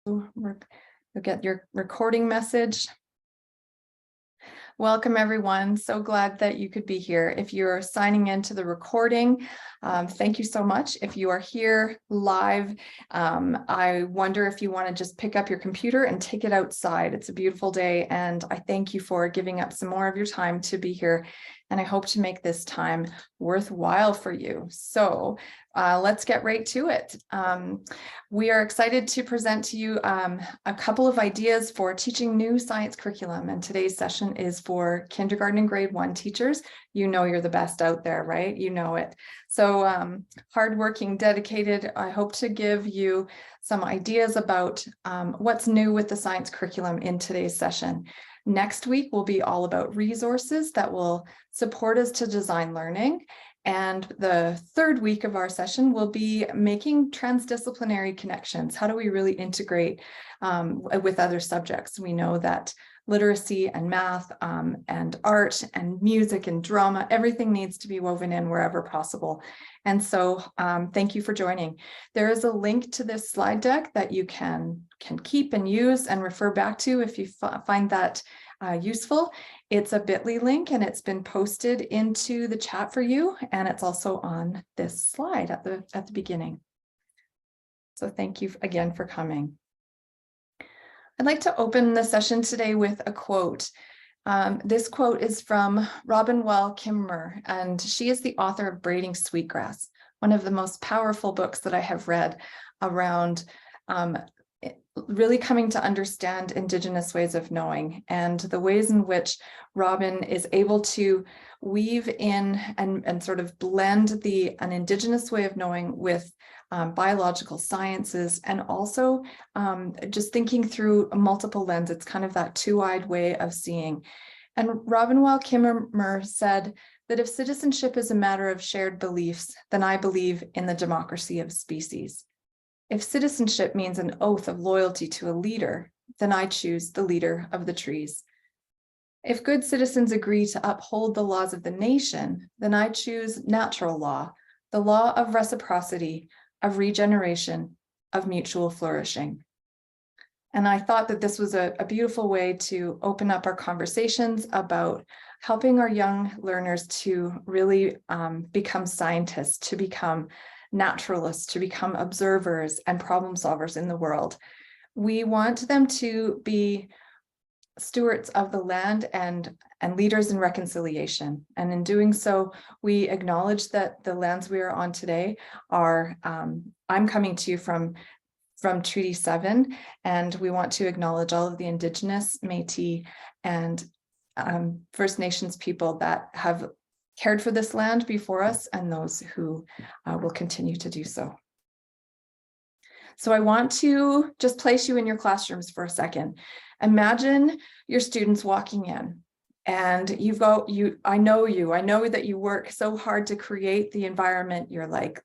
You'll get your recording message. Welcome, everyone. So glad that you could be here. If you're signing into the recording, thank you so much. If you are here live, I wonder if you want to just pick up your computer and take it outside. It's a beautiful day, and I thank you for giving up some more of your time to be here. And I hope to make this time worthwhile for you. So let's get right to it. We are excited to present to you a couple of ideas for teaching new science curriculum. And today's session is for kindergarten and grade 1 teachers. You know you're the best out there, right? You know it. So hardworking, dedicated. I hope to give you some ideas about what's new with the science curriculum in today's session. Next week will be all about resources that will support us to design learning. And the third week of our session will be making transdisciplinary connections. How do we really integrate with other subjects? We know that literacy and math and art and music and drama, everything needs to be woven in wherever possible. And so thank you for joining. There is a link to this slide deck that you can keep and use and refer back to if you find that useful. It's a bit.ly link, and it's been posted into the chat for you, and it's also on this slide at the beginning. So thank you again for coming. I'd like to open the session today with a quote. This quote is from Robin Wall Kimmerer, and she is the author of Braiding Sweetgrass, one of the most powerful books that I have read around really coming to understand Indigenous ways of knowing, and the ways in which Robin is able to weave in and sort of blend an Indigenous way of knowing with biological sciences, and also just thinking through multiple lenses. It's kind of that two-eyed way of seeing. And Robin Wall Kimmerer said that if citizenship is a matter of shared beliefs, then I believe in the democracy of species. If citizenship means an oath of loyalty to a leader, then I choose the leader of the trees. If good citizens agree to uphold the laws of the nation, then I choose natural law, the law of reciprocity, of regeneration, of mutual flourishing. And I thought that this was a beautiful way to open up our conversations about helping our young learners to really become scientists, to become naturalists, to become observers and problem solvers in the world. We want them to be stewards of the land and leaders in reconciliation. And in doing so, we acknowledge that the lands we are on today are, I'm coming to you from Treaty 7, and we want to acknowledge all of the Indigenous, Métis, and First Nations people that have cared for this land before us, and those who will continue to do so. So I want to just place you in your classrooms for a second. Imagine your students walking in, and I know that you work so hard to create the environment. You're like,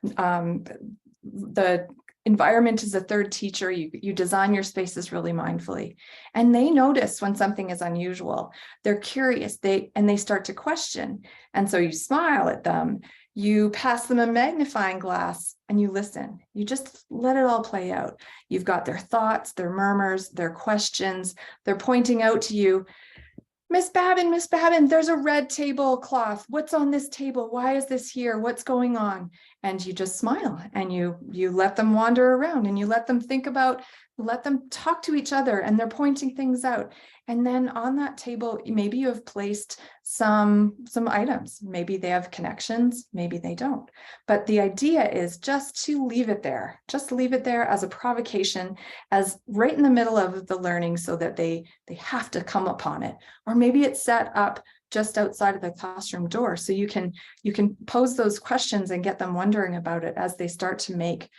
the environment is a third teacher. You design your spaces really mindfully, and they notice when something is unusual. They're curious, they start to question. And so you smile at them, you pass them a magnifying glass, and you listen. You just let it all play out. You've got their thoughts, their murmurs, their questions. They're pointing out to you, Miss Babin, there's a red tablecloth. What's on this table? Why is this here? What's going on? And you just smile, and you let them wander around, and you let them let them talk to each other, and they're pointing things out. And then on that table, maybe you have placed some items. Maybe they have connections, maybe they don't. But the idea is just to leave it there. Just leave it there as a provocation, as right in the middle of the learning, so that they have to come upon it. Or maybe it's set up just outside of the classroom door, so you can pose those questions and get them wondering about it as they start to make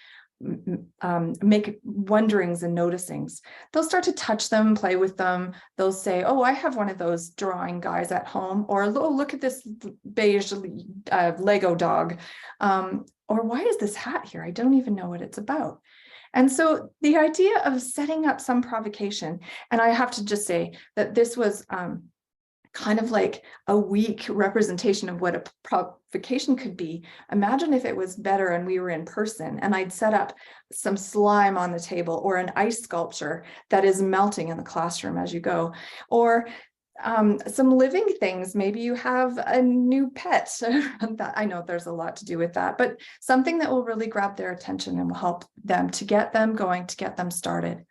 wonderings and noticings. They'll start to touch them, play with them. They'll say, oh, I have one of those drawing guys at home, or oh, look at this beige Lego dog, or why is this hat here? I don't even know what it's about. And so the idea of setting up some provocation, and I have to just say that this was kind of like a weak representation of what a provocation could be. Imagine if it was better and we were in person and I'd set up some slime on the table or an ice sculpture that is melting in the classroom as you go, or some living things. Maybe you have a new pet. I know there's a lot to do with that, but something that will really grab their attention and will help them to get them going, to get them started.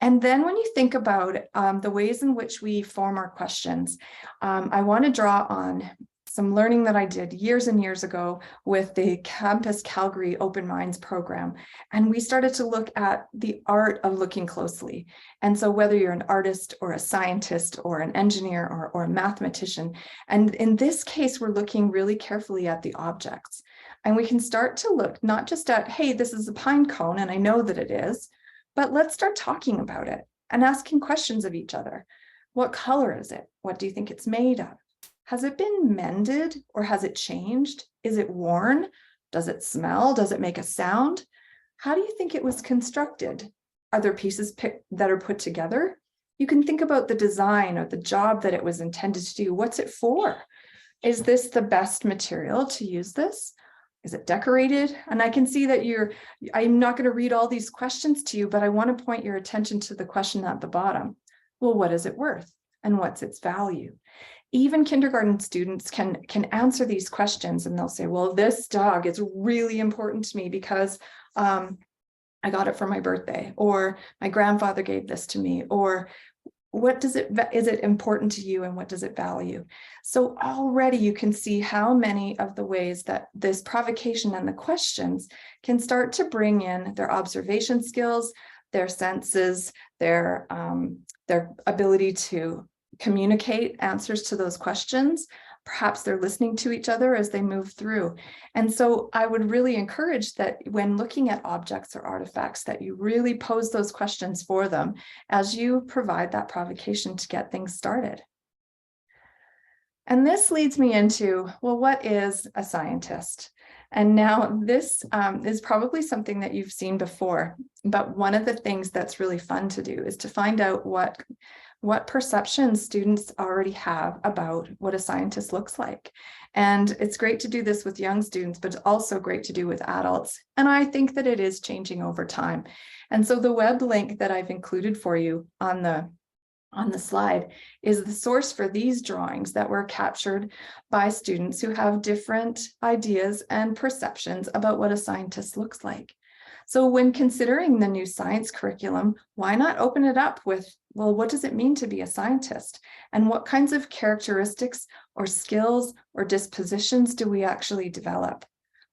And then when you think about the ways in which we form our questions, I want to draw on some learning that I did years and years ago with the Campus Calgary Open Minds program. And we started to look at the art of looking closely. And so whether you're an artist or a scientist or an engineer or a mathematician, and in this case, we're looking really carefully at the objects. And we can start to look not just at, hey, this is a pine cone, and I know that it is, but let's start talking about it and asking questions of each other. What color is it? What do you think it's made of? Has it been mended or has it changed? Is it worn? Does it smell? Does it make a sound? How do you think it was constructed? Are there pieces that are put together? You can think about the design or the job that it was intended to do. What's it for? Is this the best material to use this? Is it decorated? And I can see that I'm not going to read all these questions to you, but I want to point your attention to the question at the bottom. Well, what is it worth? And what's its value? Even kindergarten students can answer these questions, and they'll say, well, this dog is really important to me because I got it for my birthday, or my grandfather gave this to me, or is it important to you and what does it value? So already you can see how many of the ways that this provocation and the questions can start to bring in their observation skills, their senses, their ability to communicate answers to those questions. Perhaps they're listening to each other as they move through. And so I would really encourage that when looking at objects or artifacts, that you really pose those questions for them as you provide that provocation to get things started. And this leads me into, well, what is a scientist? And now this is probably something that you've seen before, but one of the things that's really fun to do is to find out what perceptions students already have about what a scientist looks like. And it's great to do this with young students, but it's also great to do with adults. And I think that it is changing over time. And so the web link that I've included for you on the slide is the source for these drawings that were captured by students who have different ideas and perceptions about what a scientist looks like. So when considering the new science curriculum, why not open it up with, well, what does it mean to be a scientist? And what kinds of characteristics or skills or dispositions do we actually develop?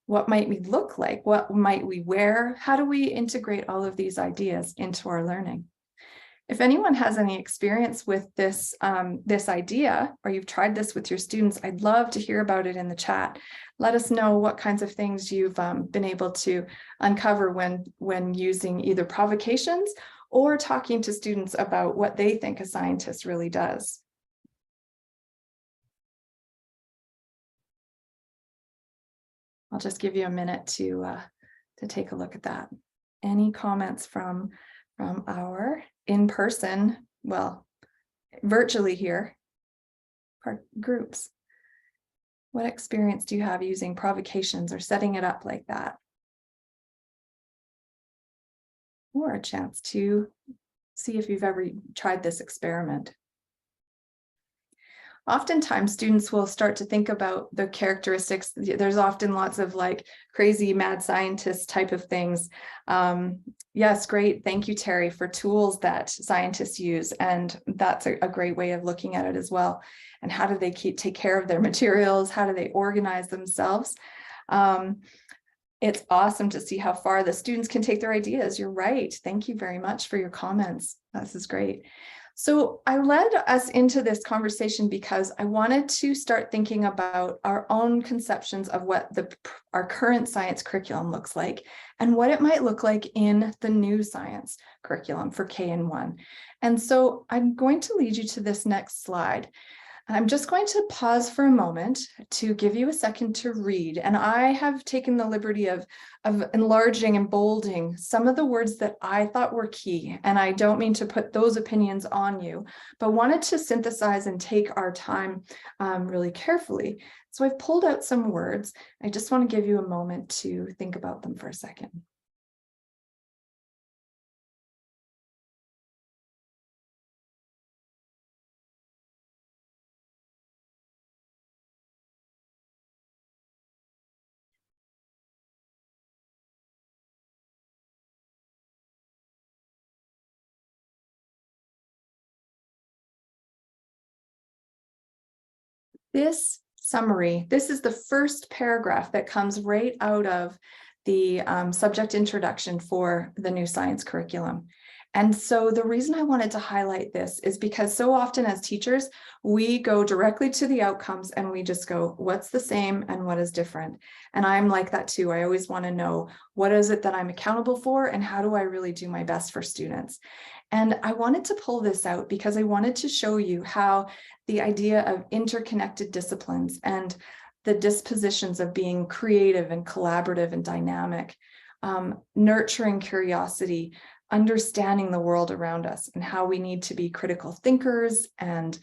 What might we look like? What might we wear? How do we integrate all of these ideas into our learning? If anyone has any experience with this, this idea, or you've tried this with your students, I'd love to hear about it in the chat. Let us know what kinds of things you've been able to uncover when using either provocations or talking to students about what they think a scientist really does. I'll just give you a minute to take a look at that. Any comments from our in-person, well, virtually here, groups? What experience do you have using provocations or setting it up like that? Or a chance to see if you've ever tried this experiment. Oftentimes students will start to think about the characteristics. There's often lots of like crazy mad scientist type of things. Yes, great. Thank you, Terry, for tools that scientists use. And that's a great way of looking at it as well. And how do they take care of their materials? How do they organize themselves? It's awesome to see how far the students can take their ideas. You're right. Thank you very much for your comments. This is great. So I led us into this conversation because I wanted to start thinking about our own conceptions of what our current science curriculum looks like and what it might look like in the new science curriculum for KN1. And so I'm going to lead you to this next slide. And I'm just going to pause for a moment to give you a second to read. And I have taken the liberty of enlarging and bolding some of the words that I thought were key. And I don't mean to put those opinions on you, but wanted to synthesize and take our time really carefully. So I've pulled out some words. I just want to give you a moment to think about them for a second. This summary, this is the first paragraph that comes right out of the subject introduction for the new science curriculum. And so the reason I wanted to highlight this is because so often as teachers, we go directly to the outcomes and we just go, what's the same and what is different? And I'm like that too. I always want to know, what is it that I'm accountable for and how do I really do my best for students? And I wanted to pull this out because I wanted to show you how the idea of interconnected disciplines and the dispositions of being creative and collaborative and dynamic, nurturing curiosity, understanding the world around us and how we need to be critical thinkers and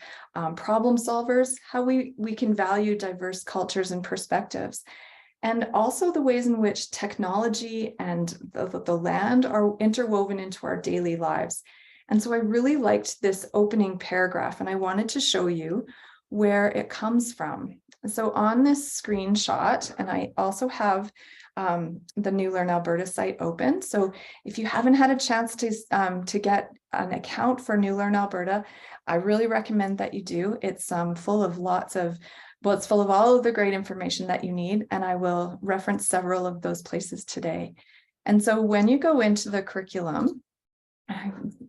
problem solvers, how we can value diverse cultures and perspectives, and also the ways in which technology and the land are interwoven into our daily lives. And so I really liked this opening paragraph and I wanted to show you where it comes from. So on this screenshot, and I also have the New Learn Alberta site open. So if you haven't had a chance to get an account for New Learn Alberta, I really recommend that you do. It's full of it's full of all of the great information that you need, and I will reference several of those places today. And so when you go into the curriculum,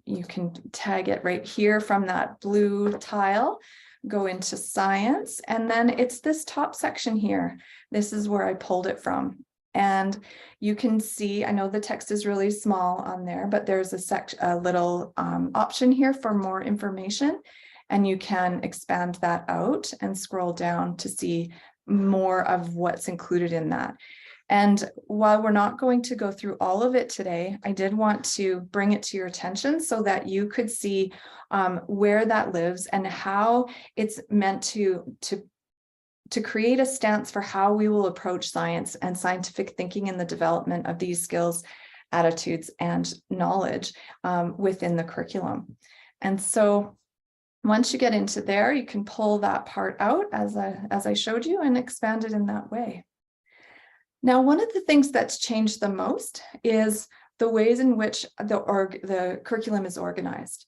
you can tag it right here from that blue tile, go into science, and then it's this top section here. This is where I pulled it from. And you can see, I know the text is really small on there, but there's a little option here for more information. And you can expand that out and scroll down to see more of what's included in that. And while we're not going to go through all of it today, I did want to bring it to your attention so that you could see where that lives and how it's meant to create a stance for how we will approach science and scientific thinking in the development of these skills, attitudes, and knowledge within the curriculum. And so once you get into there, you can pull that part out as I showed you and expand it in that way. Now, one of the things that's changed the most is the ways in which the curriculum is organized.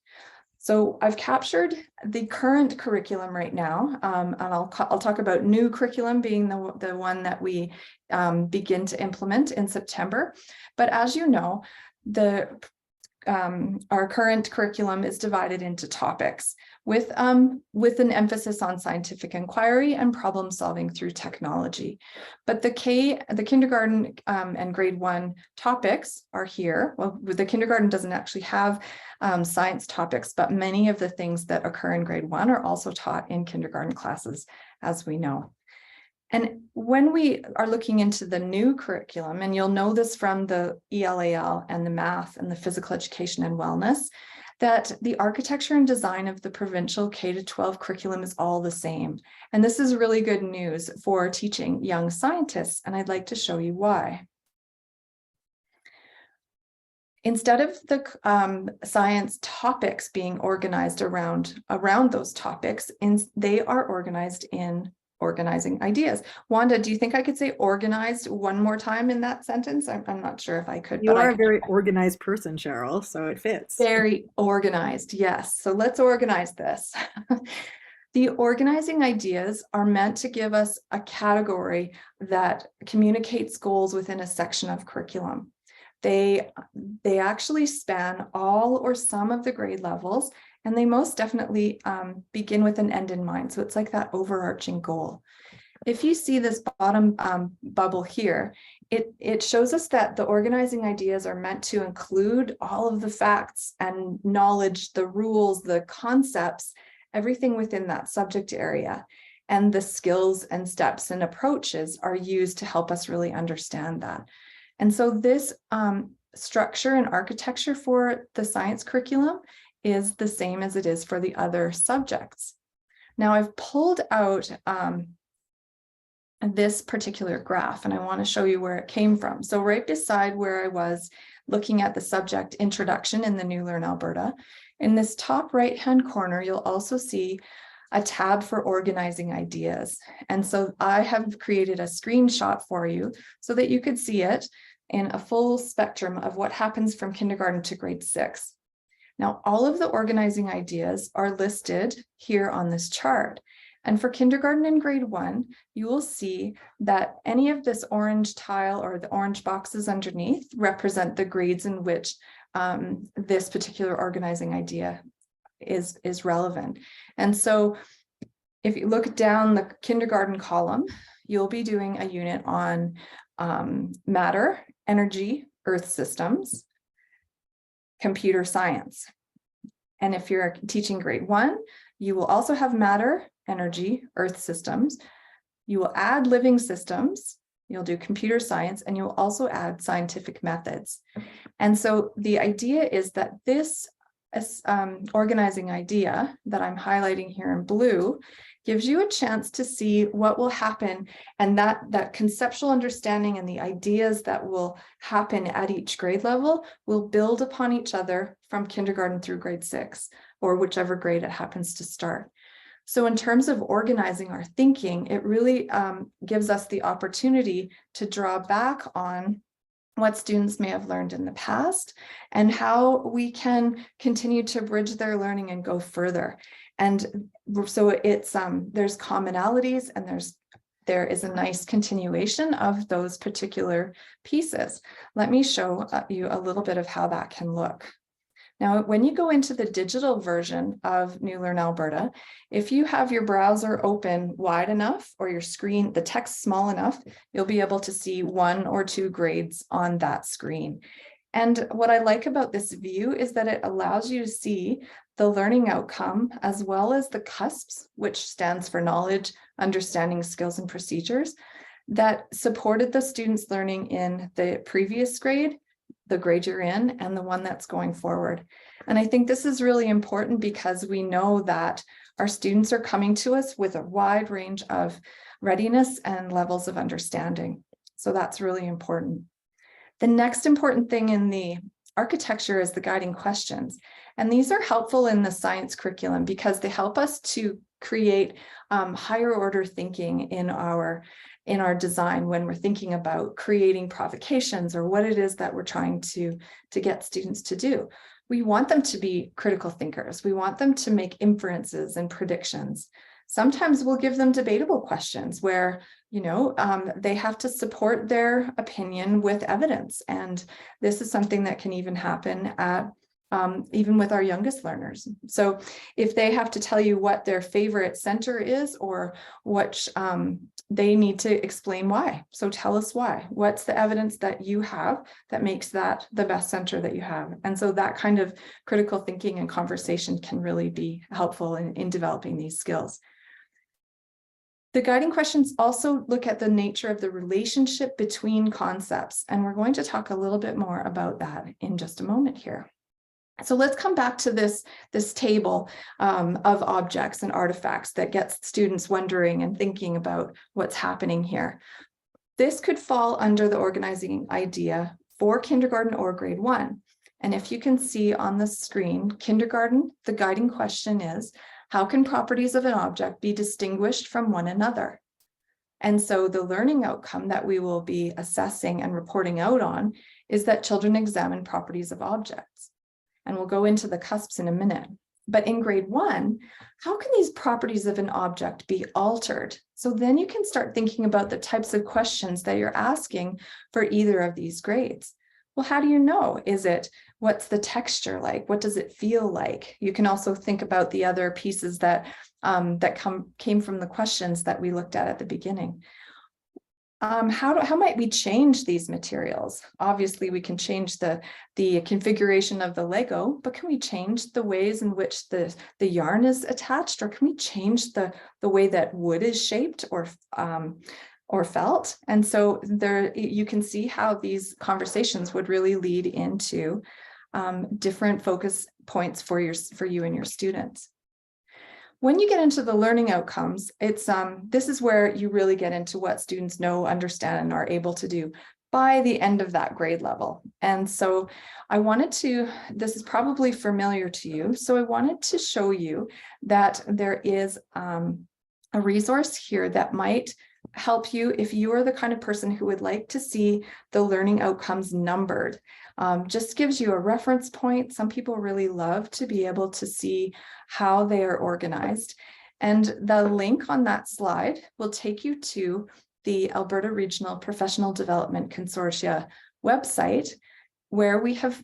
So I've captured the current curriculum right now, and I'll talk about new curriculum being the one that we begin to implement in September. But as you know, our current curriculum is divided into topics with an emphasis on scientific inquiry and problem solving through technology. But the kindergarten and grade 1 topics are here. Well, the kindergarten doesn't actually have science topics, but many of the things that occur in grade 1 are also taught in kindergarten classes, as we know. And when we are looking into the new curriculum, and you'll know this from the ELAL and the math and the physical education and wellness, that the architecture and design of the provincial K-12 curriculum is all the same. And this is really good news for teaching young scientists, and I'd like to show you why. Instead of the science topics being organized around those topics, they are organized in organizing ideas. Wanda, do you think I could say organized one more time in that sentence? I'm not sure if I could. You are a very organized person, Cheryl, so it fits. Very organized, yes. So let's organize this. The organizing ideas are meant to give us a category that communicates goals within a section of curriculum. They actually span all or some of the grade levels, and they most definitely begin with an end in mind. So it's like that overarching goal. If you see this bottom bubble here, it shows us that the organizing ideas are meant to include all of the facts and knowledge, the rules, the concepts, everything within that subject area. And the skills and steps and approaches are used to help us really understand that. And so this structure and architecture for the science curriculum is the same as it is for the other subjects. Now I've pulled out this particular graph, and I want to show you where it came from. So right beside where I was looking at the subject introduction in the New Learn Alberta, in this top right-hand corner, you'll also see a tab for organizing ideas. And so I have created a screenshot for you so that you could see it in a full spectrum of what happens from kindergarten to grade 6. Now, all of the organizing ideas are listed here on this chart. And for kindergarten and grade 1, you will see that any of this orange tile or the orange boxes underneath represent the grades in which this particular organizing idea is relevant. And so if you look down the kindergarten column, you'll be doing a unit on matter, energy, earth systems, computer science. And if you're teaching grade 1, you will also have matter, energy, earth systems. You will add living systems, you'll do computer science, and you'll also add scientific methods. And so the idea is that this organizing idea that I'm highlighting here in blue gives you a chance to see what will happen, and that conceptual understanding and the ideas that will happen at each grade level will build upon each other from kindergarten through grade 6, or whichever grade it happens to start. So in terms of organizing our thinking, it really gives us the opportunity to draw back on what students may have learned in the past and how we can continue to bridge their learning and go further. And so it's there's commonalities, and there is a nice continuation of those particular pieces. Let me show you a little bit of how that can look. Now, when you go into the digital version of New Learn Alberta, if you have your browser open wide enough or your screen, the text small enough, you'll be able to see 1 or 2 grades on that screen. And what I like about this view is that it allows you to see the learning outcome as well as the CUSPs, which stands for knowledge, understanding, skills, and procedures, that supported the students' learning in the previous grade, the grade you're in, and the one that's going forward. And I think this is really important because we know that our students are coming to us with a wide range of readiness and levels of understanding. So that's really important. The next important thing in the architecture is the guiding questions. And these are helpful in the science curriculum because they help us to create higher order thinking in our design when we're thinking about creating provocations or what it is that we're trying to get students to do. We want them to be critical thinkers. We want them to make inferences and predictions. Sometimes we'll give them debatable questions where, they have to support their opinion with evidence. And this is something that can even happen at even with our youngest learners. So if they have to tell you what their favorite center is or which they need to explain why. So tell us why. What's the evidence that you have that makes that the best center that you have? And so that kind of critical thinking and conversation can really be helpful in developing these skills. The guiding questions also look at the nature of the relationship between concepts, and we're going to talk a little bit more about that in just a moment here. So let's come back to this table of objects and artifacts that gets students wondering and thinking about what's happening here. This could fall under the organizing idea for kindergarten or grade 1. And if you can see on the screen, kindergarten, the guiding question is, how can properties of an object be distinguished from one another? And so the learning outcome that we will be assessing and reporting out on is that children examine properties of objects. And we'll go into the CUSPs in a minute. But in grade 1, how can these properties of an object be altered? So then you can start thinking about the types of questions that you're asking for either of these grades. Well, how do you know? What's the texture like? What does it feel like? You can also think about the other pieces that came from the questions that we looked at the beginning. How might we change these materials? Obviously, we can change the configuration of the Lego, but can we change the ways in which the yarn is attached, or can we change the way that wood is shaped or felt? And so there, you can see how these conversations would really lead into different focus points for you and your students. When you get into the learning outcomes, it's this is where you really get into what students know, understand, and are able to do by the end of that grade level. And so I wanted to, this is probably familiar to you, so I wanted to show you that there is a resource here that might help you if you are the kind of person who would like to see the learning outcomes numbered. Just gives you a reference point. Some people really love to be able to see how they are organized. And the link on that slide will take you to the Alberta Regional Professional Development Consortia website, where we have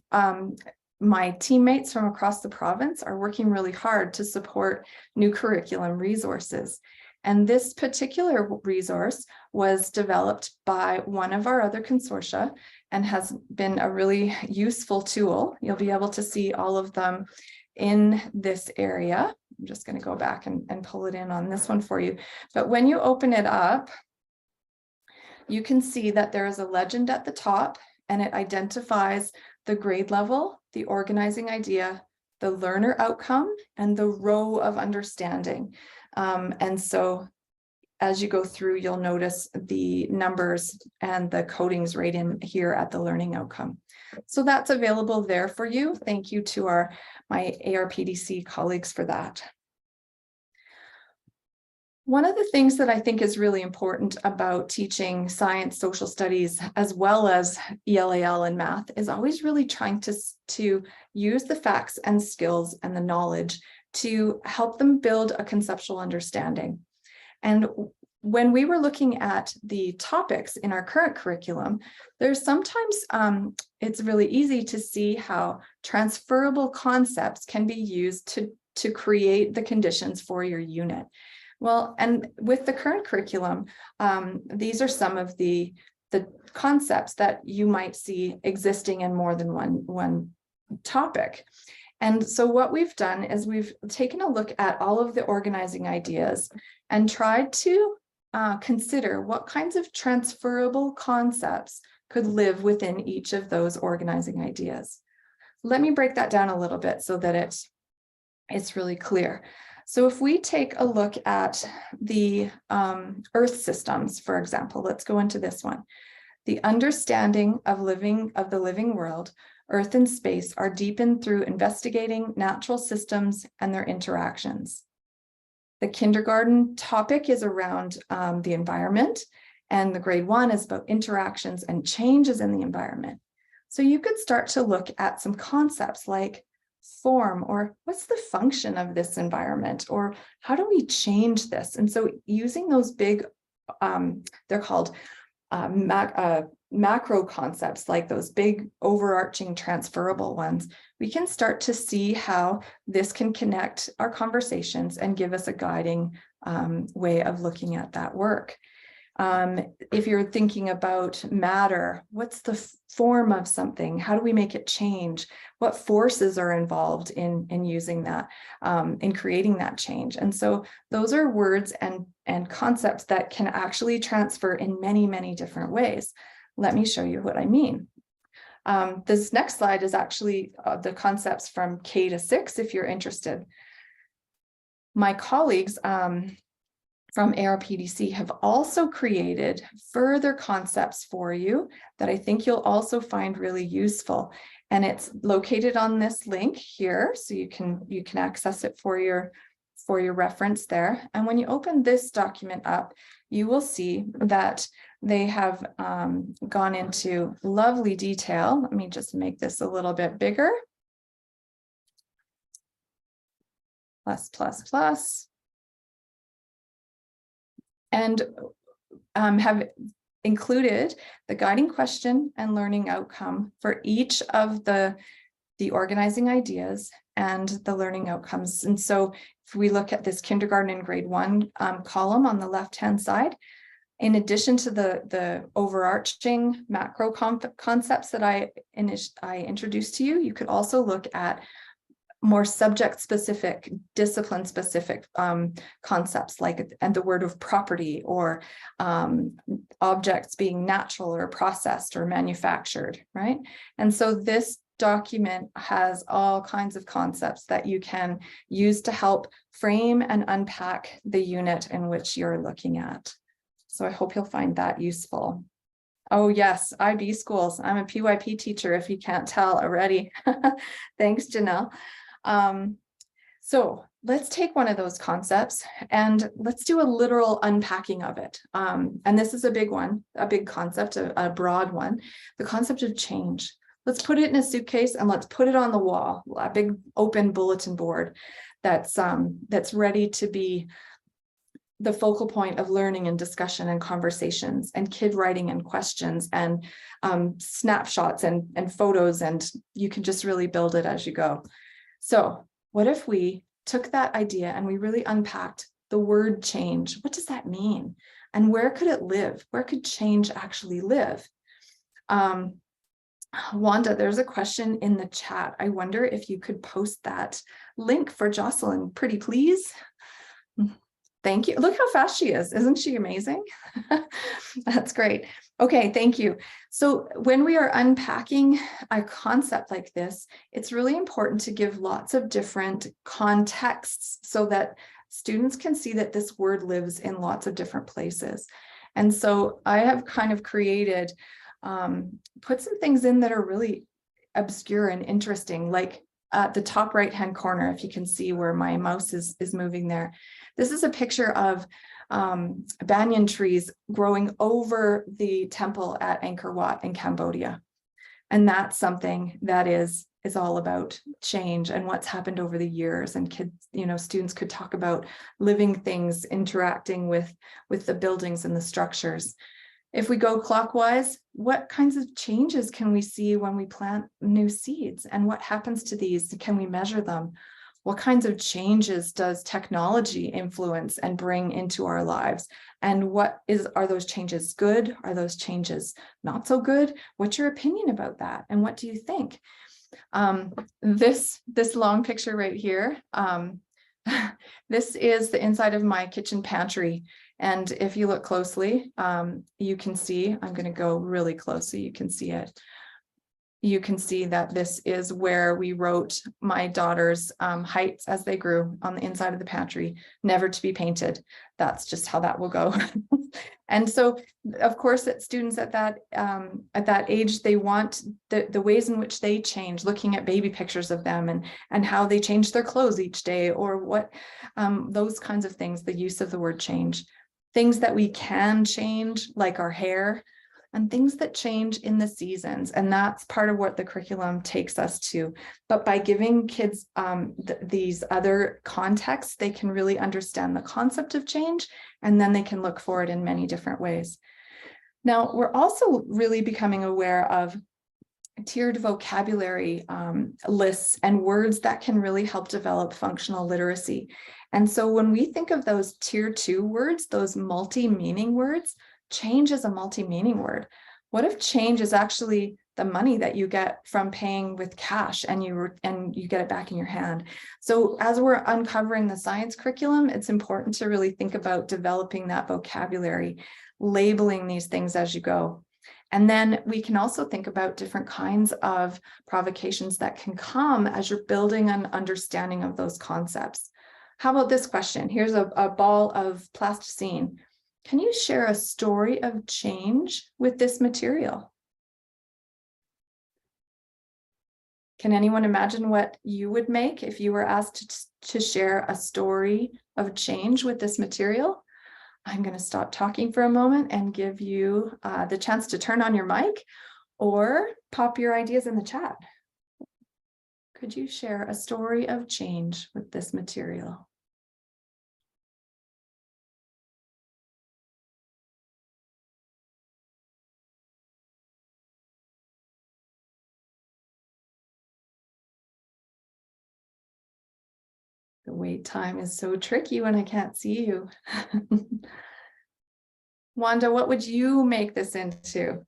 my teammates from across the province are working really hard to support new curriculum resources. And this particular resource was developed by one of our other consortia and has been a really useful tool. You'll be able to see all of them in this area. I'm just going to go back and pull it in on this one for you. But when you open it up, you can see that there is a legend at the top, and it identifies the grade level, the organizing idea, the learner outcome, and the row of understanding. And so as you go through, you'll notice the numbers and the codings right in here at the learning outcome. So that's available there for you. Thank you to my ARPDC colleagues for that. One of the things that I think is really important about teaching science, social studies, as well as ELAL and math is always really trying to use the facts and skills and the knowledge to help them build a conceptual understanding. And when we were looking at the topics in our current curriculum, there's sometimes it's really easy to see how transferable concepts can be used to create the conditions for your unit. Well, and with the current curriculum, these are some of the concepts that you might see existing in more than one topic. And so what we've done is we've taken a look at all of the organizing ideas and tried to consider what kinds of transferable concepts could live within each of those organizing ideas. Let me break that down a little bit so that it's really clear. So if we take a look at the Earth systems, for example, let's go into this one. The understanding of the living world, Earth and space, are deepened through investigating natural systems and their interactions. The kindergarten topic is around the environment, and the grade 1 is about interactions and changes in the environment. So you could start to look at some concepts like form, or what's the function of this environment, or how do we change this? And so using those big, they're called macro concepts, like those big overarching transferable ones, we can start to see how this can connect our conversations and give us a guiding way of looking at that work. If you're thinking about matter, what's the form of something? How do we make it change? What forces are involved in using that, in creating that change? And so those are words and concepts that can actually transfer in many, many different ways. Let me show you what I mean. This next slide is actually the concepts from K to 6, if you're interested. My colleagues from ARPDC have also created further concepts for you that I think you'll also find really useful. And it's located on this link here, so you can access it for your reference there. And when you open this document up, you will see that they have gone into lovely detail. Let me just make this a little bit bigger. Plus. And have included the guiding question and learning outcome for each of the organizing ideas and the learning outcomes. And so if we look at this kindergarten and grade 1 column on the left-hand side, In addition to the overarching macro concepts that I introduced to you, you could also look at more subject-specific, discipline-specific concepts, like and the word of property, or objects being natural or processed or manufactured, right? And so this document has all kinds of concepts that you can use to help frame and unpack the unit in which you're looking at. So I hope you'll find that useful. Oh yes, IB schools. I'm a PYP teacher, if you can't tell already. Thanks, Janelle. So let's take one of those concepts and let's do a literal unpacking of it. And this is a big one, a big concept, a broad one, the concept of change. Let's put it in a suitcase and let's put it on the wall, a big open bulletin board that's ready to be the focal point of learning and discussion and conversations and kid writing and questions and snapshots and photos, and you can just really build it as you go. So what if we took that idea and we really unpacked the word change? What does that mean? And where could it live? Where could change actually live? Wanda, there's a question in the chat. I wonder if you could post that link for Jocelyn, pretty please. Thank you. Look how fast she is. Isn't she amazing? That's great. Okay, thank you. So when we are unpacking a concept like this, it's really important to give lots of different contexts so that students can see that this word lives in lots of different places. And so I have kind of created, put some things in that are really obscure and interesting, like at the top right-hand corner, if you can see where my mouse is moving there. This is a picture of banyan trees growing over the temple at Angkor Wat in Cambodia. And that's something that is all about change and what's happened over the years. And kids, students could talk about living things interacting with the buildings and the structures. If we go clockwise, what kinds of changes can we see when we plant new seeds? And what happens to these? Can we measure them? What kinds of changes does technology influence and bring into our lives? And are those changes good? Are those changes not so good? What's your opinion about that? And what do you think? This long picture right here, this is the inside of my kitchen pantry. And if you look closely, you can see, I'm going to go really close so you can see it. You can see that this is where we wrote my daughter's heights as they grew on the inside of the pantry, never to be painted. That's just how that will go. And so, of course, that students at that age, they want the ways in which they change, looking at baby pictures of them and how they change their clothes each day, or what those kinds of things, the use of the word change. Things that we can change, like our hair, and things that change in the seasons. And that's part of what the curriculum takes us to. But by giving kids these other contexts, they can really understand the concept of change, and then they can look for it in many different ways. Now, we're also really becoming aware of tiered vocabulary lists and words that can really help develop functional literacy. And so when we think of those tier 2 words, those multi-meaning words, change is a multi-meaning word. What if change is actually the money that you get from paying with cash and you get it back in your hand? So as we're uncovering the science curriculum, it's important to really think about developing that vocabulary, labeling these things as you go. And then we can also think about different kinds of provocations that can come as you're building an understanding of those concepts. How about this question? Here's a ball of plasticine. Can you share a story of change with this material? Can anyone imagine what you would make if you were asked to share a story of change with this material? I'm going to stop talking for a moment and give you the chance to turn on your mic or pop your ideas in the chat. Could you share a story of change with this material? The wait time is so tricky when I can't see you. Wanda, what would you make this into?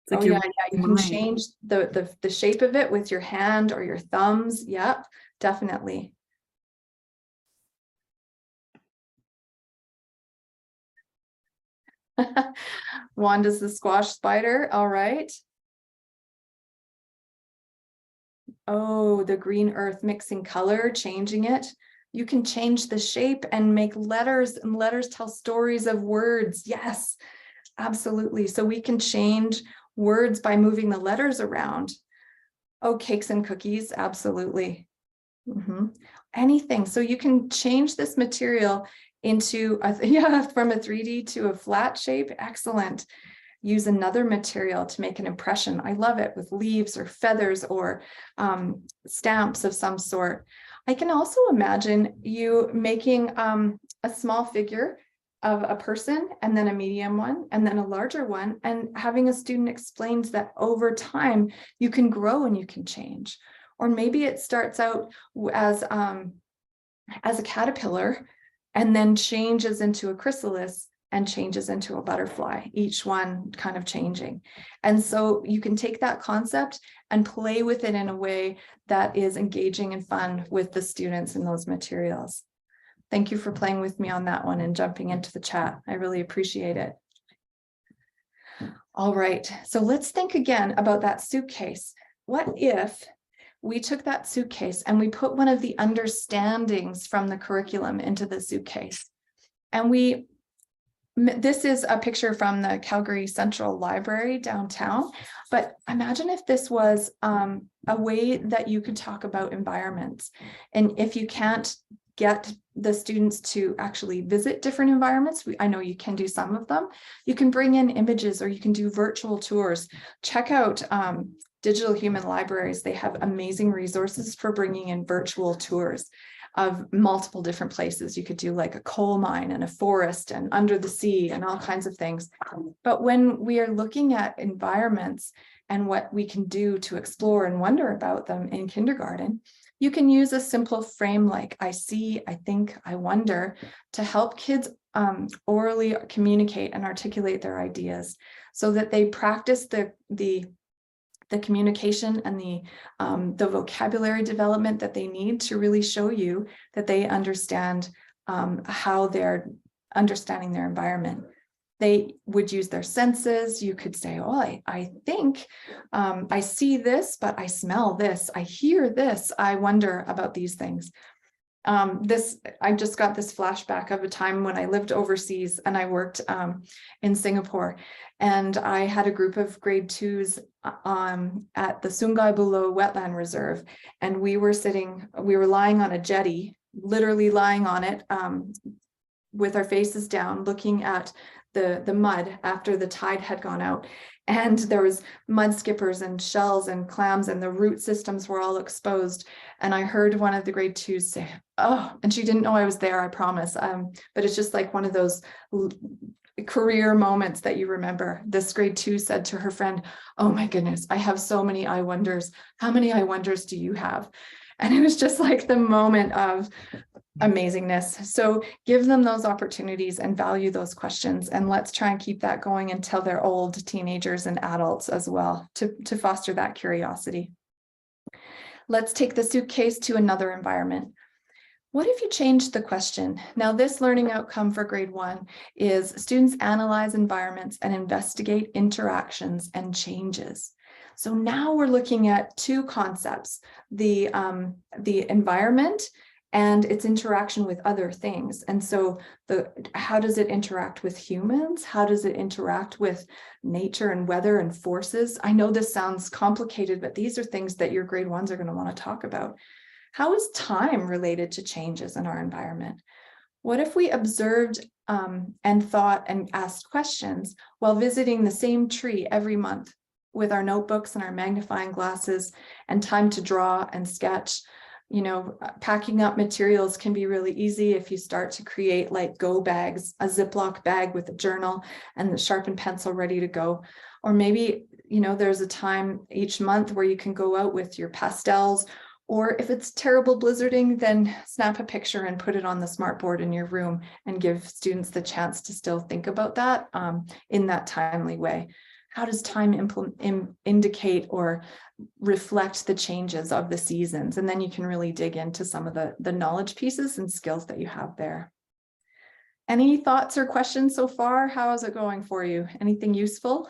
It's like Oh your yeah, you can mind. change the shape of it with your hand or your thumbs. Yep, definitely. Wanda's the squash spider. All right. Oh, the green earth mixing color, changing it. You can change the shape and make letters, and letters tell stories of words. Yes, absolutely. So we can change words by moving the letters around. Oh, cakes and cookies, absolutely. Anything. So you can change this material into yeah, from a 3D to a flat shape. Excellent. Use another material to make an impression. I love it, with leaves or feathers or stamps of some sort. I can also imagine you making a small figure of a person, and then a medium one, and then a larger one, and having a student explains that over time you can grow and you can change. Or maybe it starts out as a caterpillar and then changes into a chrysalis and changes into a butterfly, each one kind of changing. And so you can take that concept and play with it in a way that is engaging and fun with the students in those materials. Thank you for playing with me on that one and jumping into the chat. I really appreciate it. All right, so let's think again about that suitcase. What if we took that suitcase and we put one of the understandings from the curriculum into the suitcase? And this is a picture from the Calgary Central Library downtown, but imagine if this was a way that you could talk about environments. And if you can't get the students to actually visit different environments, I know you can do some of them, you can bring in images or you can do virtual tours. Check out Digital Human Libraries. They have amazing resources for bringing in virtual tours of multiple different places. You could do like a coal mine and a forest and under the sea and all kinds of things. But when we are looking at environments and what we can do to explore and wonder about them in kindergarten, you can use a simple frame like I see, I think, I wonder to help kids orally communicate and articulate their ideas so that they practice the communication and the vocabulary development that they need to really show you that they understand how they're understanding their environment. They would use their senses. You could say, oh, I think I see this, but I smell this, I hear this, I wonder about these things. I just got this flashback of a time when I lived overseas and I worked in Singapore, and I had a group of grade 2s at the Sungai Buloh Wetland Reserve, and we were lying on a jetty, literally lying on it with our faces down, looking at the mud after the tide had gone out. And there was mud skippers and shells and clams, and the root systems were all exposed. And I heard one of the grade 2s say, oh, and she didn't know I was there, I promise. But it's just like one of those career moments that you remember. This grade 2 said to her friend, oh my goodness, I have so many I wonders. How many I wonders do you have? And it was just like the moment of amazingness. So give them those opportunities and value those questions. And let's try and keep that going until they're old teenagers and adults as well, to foster that curiosity. Let's take the suitcase to another environment. What if you changed the question? Now, this learning outcome for grade 1 is students analyze environments and investigate interactions and changes. So now we're looking at two concepts, the environment and its interaction with other things. And so how does it interact with humans? How does it interact with nature and weather and forces? I know this sounds complicated, but these are things that your grade 1s are going to want to talk about. How is time related to changes in our environment? What if we observed and thought and asked questions while visiting the same tree every month with our notebooks and our magnifying glasses and time to draw and sketch? You know, packing up materials can be really easy if you start to create like go bags, a Ziploc bag with a journal and the sharpened pencil ready to go. Or maybe, you know, there's a time each month where you can go out with your pastels Or if it's terrible blizzarding, then snap a picture and put it on the smartboard in your room and give students the chance to still think about that in that timely way. How does time indicate or reflect the changes of the seasons? And then you can really dig into some of the knowledge pieces and skills that you have there. Any thoughts or questions so far? How is it going for you? Anything useful?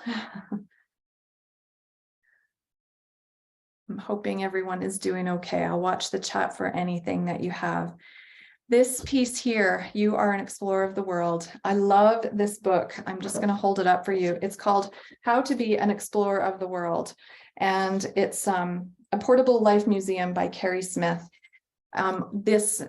I'm hoping everyone is doing okay. I'll watch the chat for anything that you have. This piece here, You Are an Explorer of the World. I love this book. I'm just going to hold it up for you. It's called How to Be an Explorer of the World. And it's a portable life museum by Carrie Smith. This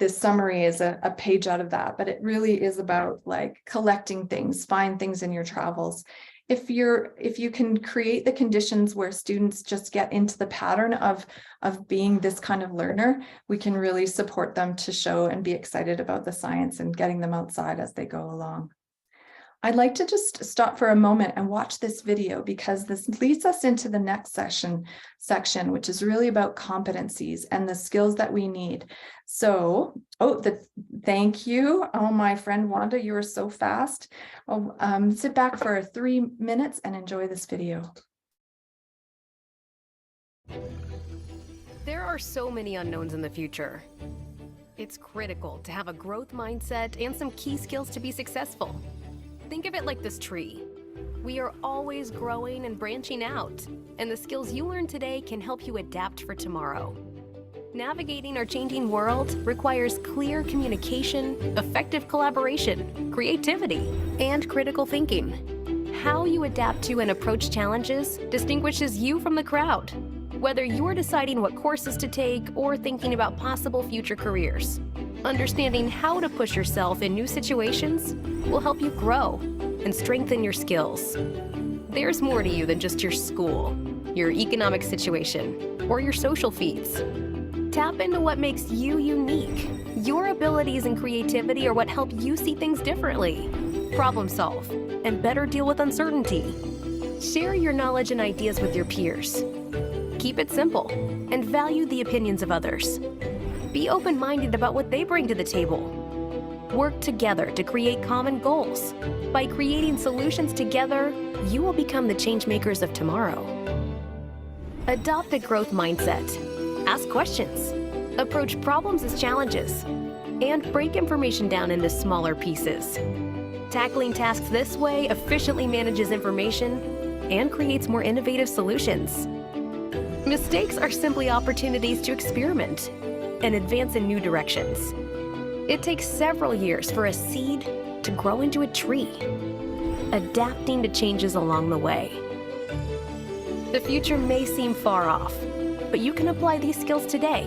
summary is a page out of that, but it really is about like collecting things, find things in your travels. If you can create the conditions where students just get into the pattern of being this kind of learner, we can really support them to show and be excited about the science and getting them outside as they go along. I'd like to just stop for a moment and watch this video because this leads us into the next section, which is really about competencies and the skills that we need. So, thank you. Oh, my friend Wanda, you are so fast. Sit back for 3 minutes and enjoy this video. There are so many unknowns in the future. It's critical to have a growth mindset and some key skills to be successful. Think of it like this tree. We are always growing and branching out, and the skills you learn today can help you adapt for tomorrow. Navigating our changing world requires clear communication, effective collaboration, creativity, and critical thinking. How you adapt to and approach challenges distinguishes you from the crowd, whether you're deciding what courses to take or thinking about possible future careers. Understanding how to push yourself in new situations will help you grow and strengthen your skills. There's more to you than just your school, your economic situation, or your social feeds. Tap into what makes you unique. Your abilities and creativity are what help you see things differently, problem solve, and better deal with uncertainty. Share your knowledge and ideas with your peers. Keep it simple and value the opinions of others. Be open-minded about what they bring to the table. Work together to create common goals. By creating solutions together, you will become the change makers of tomorrow. Adopt a growth mindset. Ask questions. Approach problems as challenges. And break information down into smaller pieces. Tackling tasks this way efficiently manages information and creates more innovative solutions. Mistakes are simply opportunities to experiment and advance in new directions. It takes several years for a seed to grow into a tree, adapting to changes along the way. The future may seem far off, but you can apply these skills today.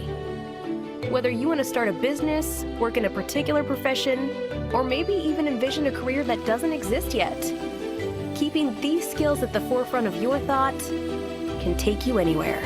Whether you want to start a business, work in a particular profession, or maybe even envision a career that doesn't exist yet, keeping these skills at the forefront of your thought can take you anywhere.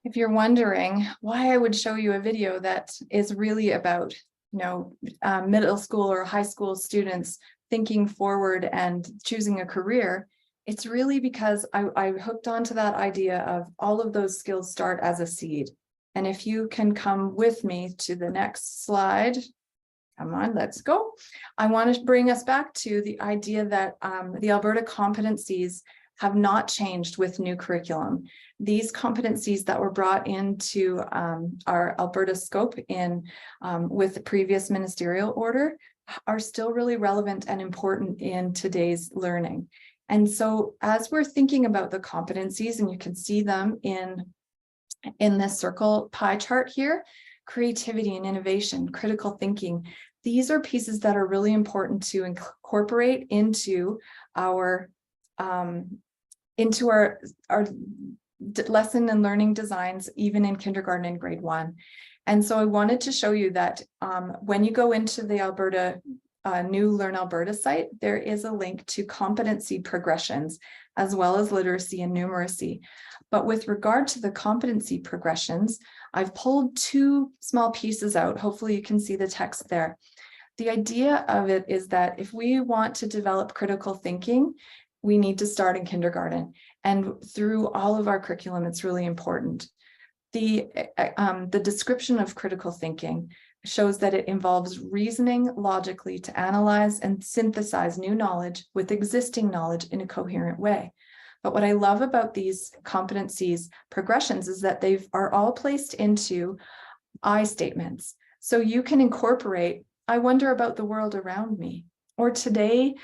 If you're wondering why I would show you a video that is really about, middle school or high school students thinking forward and choosing a career, it's really because I hooked onto that idea of all of those skills start as a seed. And if you can come with me to the next slide, come on, let's go. I want to bring us back to the idea that the Alberta competencies have not changed with new curriculum. These competencies that were brought into our Alberta scope with the previous ministerial order are still really relevant and important in today's learning. And so as we're thinking about the competencies, and you can see them in this circle pie chart here, creativity and innovation, critical thinking, these are pieces that are really important to incorporate into our lesson and learning designs, even in kindergarten and grade 1. And so I wanted to show you that when you go into the Alberta new Learn Alberta site, there is a link to competency progressions, as well as literacy and numeracy. But with regard to the competency progressions, I've pulled 2 small pieces out. Hopefully you can see the text there. The idea of it is that if we want to develop critical thinking, we need to start in kindergarten. And through all of our curriculum, it's really important. The description of critical thinking shows that it involves reasoning logically to analyze and synthesize new knowledge with existing knowledge in a coherent way. But what I love about these competencies progressions is that they are all placed into I statements. So you can incorporate, I wonder about the world around me. Or today,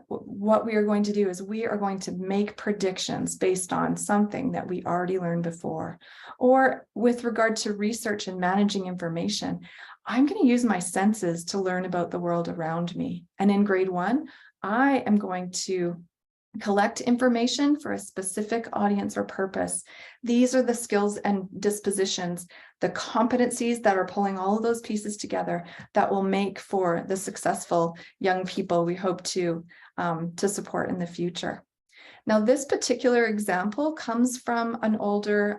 what we are going to do is we are going to make predictions based on something that we already learned before. Or with regard to research and managing information, I'm going to use my senses to learn about the world around me. And in grade 1, I am going to collect information for a specific audience or purpose. These are the skills and dispositions, the competencies that are pulling all of those pieces together that will make for the successful young people we hope to support in the future. Now, this particular example comes from an older,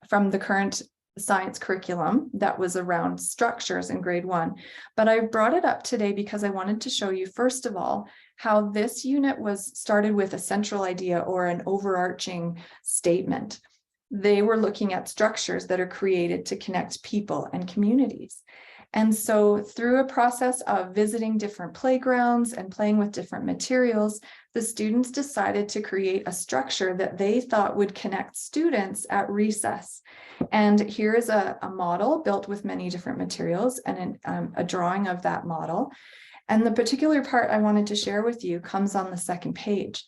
from the current science curriculum that was around structures in grade 1. But I brought it up today because I wanted to show you, first of all, how this unit was started with a central idea or an overarching statement. They were looking at structures that are created to connect people and communities. And so through a process of visiting different playgrounds and playing with different materials, the students decided to create a structure that they thought would connect students at recess. And here is a model built with many different materials and a drawing of that model. And the particular part I wanted to share with you comes on the second page.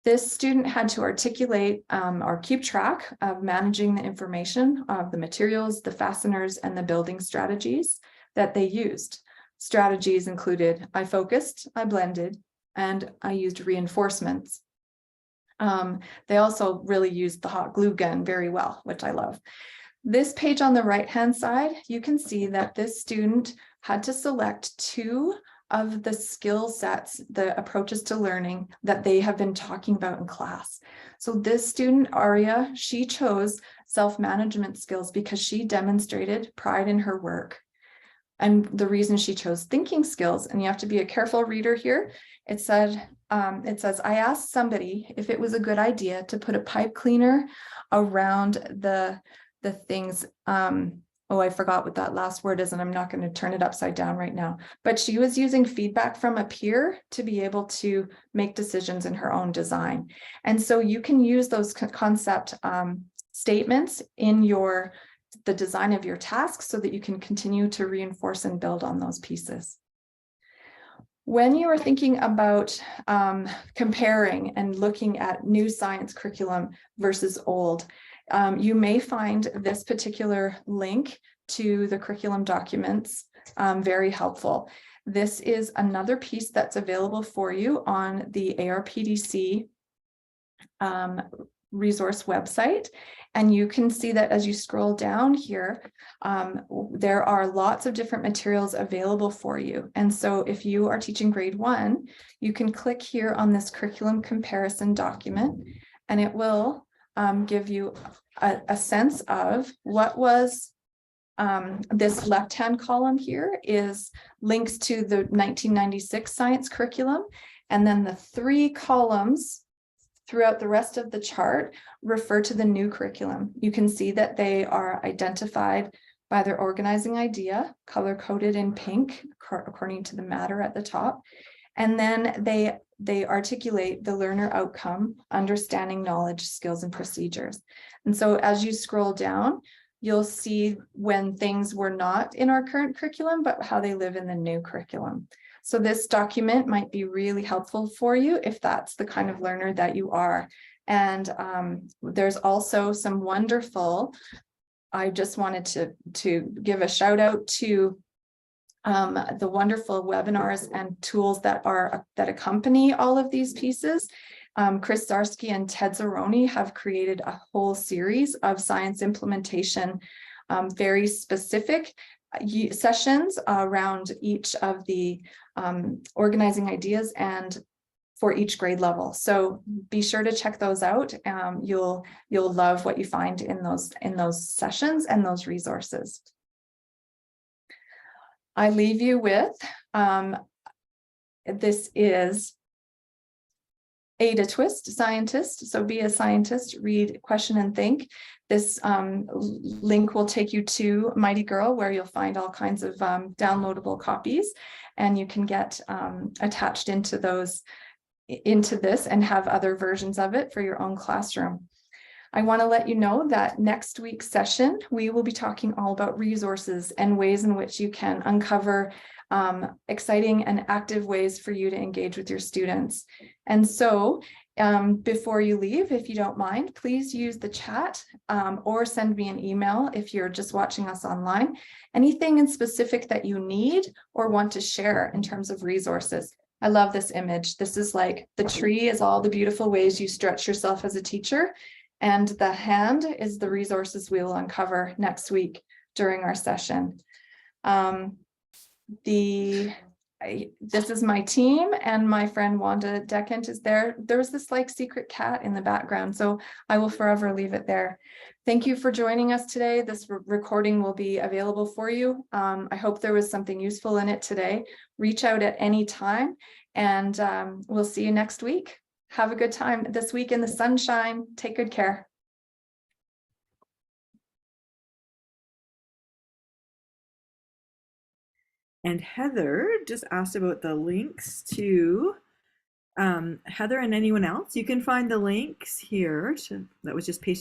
This student had to articulate or keep track of managing the information of the materials, the fasteners, and the building strategies that they used. Strategies included, I focused, I blended, and I used reinforcements. They also really used the hot glue gun very well, which I love. This page on the right-hand side, you can see that this student had to select 2 of the skill sets, the approaches to learning that they have been talking about in class. So this student, Aria, she chose self-management skills because she demonstrated pride in her work. And the reason she chose thinking skills, and you have to be a careful reader here, it says, I asked somebody if it was a good idea to put a pipe cleaner around the things, oh, I forgot what that last word is, and I'm not going to turn it upside down right now. But she was using feedback from a peer to be able to make decisions in her own design. And so you can use those concept statements in the design of your tasks so that you can continue to reinforce and build on those pieces. When you are thinking about comparing and looking at new science curriculum versus old, you may find this particular link to the curriculum documents very helpful. This is another piece that's available for you on the ARPDC resource website. And you can see that as you scroll down here, there are lots of different materials available for you. And so if you are teaching grade 1, you can click here on this curriculum comparison document, and it will give you a sense of what was this left-hand column here is links to the 1996 science curriculum. And then the 3 columns throughout the rest of the chart refer to the new curriculum. You can see that they are identified by their organizing idea, color-coded in pink, according to the matter at the top. And then they articulate the learner outcome, understanding knowledge, skills, and procedures. And so as you scroll down, you'll see when things were not in our current curriculum, but how they live in the new curriculum. So this document might be really helpful for you if that's the kind of learner that you are. And there's also some wonderful, I just wanted to give a shout out to the wonderful webinars and tools that accompany all of these pieces. Chris Zarsky and Ted Zeroni have created a whole series of science implementation, very specific sessions around each of the organizing ideas and for each grade level. So be sure to check those out. You'll love what you find in those sessions and those resources. I leave you with, this is Ada Twist, scientist. So be a scientist, read, question, and think. This link will take you to Mighty Girl, where you'll find all kinds of downloadable copies, and you can get attached into this and have other versions of it for your own classroom. I want to let you know that next week's session, we will be talking all about resources and ways in which you can uncover exciting and active ways for you to engage with your students. And so before you leave, if you don't mind, please use the chat or send me an email if you're just watching us online. Anything in specific that you need or want to share in terms of resources. I love this image. This is like the tree is all the beautiful ways you stretch yourself as a teacher. And the hand is the resources we will uncover next week during our session. This is my team, and my friend Wanda Decant is there. There's this like secret cat in the background, so I will forever leave it there. Thank you for joining us today. This recording will be available for you. I hope there was something useful in it today. Reach out at any time, and we'll see you next week. Have a good time this week in the sunshine. Take good care. And Heather just asked about the links to Heather and anyone else. You can find the links here. That was just pasted